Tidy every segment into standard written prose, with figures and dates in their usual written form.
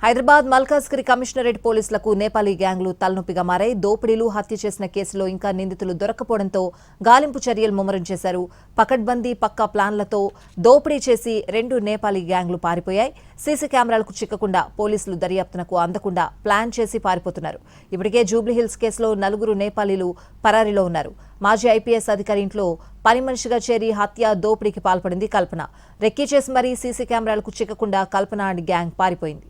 Hyderabad Malkajgiri commissionerate పోలీసులకు నేపాలీ గ్యాంగ్లు తలనొప్పిగా మారాయి. దోపిడీలు, హత్య చేసిన కేసులో ఇంకా నిందితులు దొరకపోవడంతో గాలింపు చర్యలు ముమ్మరం చేశారు. పకడ్బందీ పక్కా ప్లాన్లతో దోపిడీ చేసి 2 నేపాలీ గ్యాంగ్లు పారిపోయాయి. సీసీ కెమెరాలకు చిక్కకుండా, పోలీసులు దర్యాప్తునకు అందకుండా ప్లాన్ చేసి పారిపోతున్నారు. ఇప్పటికే జూబ్లీహిల్స్ కేసులో 4 నేపాలీలు పరారీలో ఉన్నారు. మాజీ ఐపీఎస్ అధికారి ఇంట్లో పని మనిషిగా చేరి హత్య, దోపిడీకి పాల్పడింది కల్పన. రెక్కీ చేసి మరీ సీసీ కెమెరాలకు చిక్కకుండా కల్పన అండ్ గ్యాంగ్ పారిపోయింది.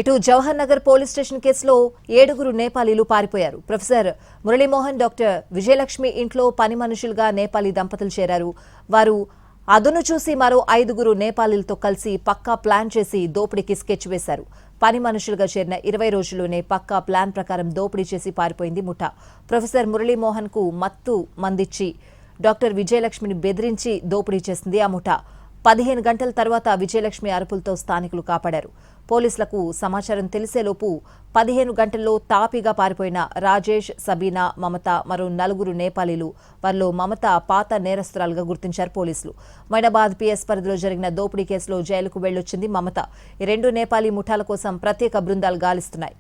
ఇటు జవహర్ నగర్ పోలీస్ స్టేషన్ కేసులో 7 నేపాలీలు పారిపోయారు. ప్రొఫెసర్ మురళీమోహన్, డాక్టర్ విజయలక్ష్మి ఇంట్లో పని మనుషులుగా నేపాలీ దంపతులు చేరారు. వారు అదును చూసి మరో 5 నేపాలీలతో కలిసి పక్కా ప్లాన్ చేసి దోపిడీకి స్కెచ్ వేశారు. పని మనుషులుగా చేరిన 20 రోజుల్లోనే పక్కా ప్లాన్ ప్రకారం దోపిడీ చేసి పారిపోయింది ముఠా. ప్రొఫెసర్ మురళీమోహన్ కు మత్తు మందిచ్చి డాక్టర్ విజయలక్ష్మిని బెదిరించి దోపిడీ చేసింది ఆ ముఠా. 15 గంటల తర్వాత విజయలక్ష్మి అరుపులతో స్థానికులు కాపాడారు. పోలీసులకు సమాచారం తెలిసేలోపు 15 గంటల్లో తాపీగా పారిపోయిన రాజేష్, సబీనా, మమత మరో 4 నేపాలీలు. వారిలో మమత పాత నేరస్తురాలుగా గుర్తించారు పోలీసులు. మైనాబాద్ పిఎస్ పరిధిలో జరిగిన దోపిడీ కేసులో జైలుకు వెళ్లొచ్చింది మమత. ఈ 2 నేపాలీ ముఠాల కోసం ప్రత్యేక బృందాలు గాలిస్తున్నాయి.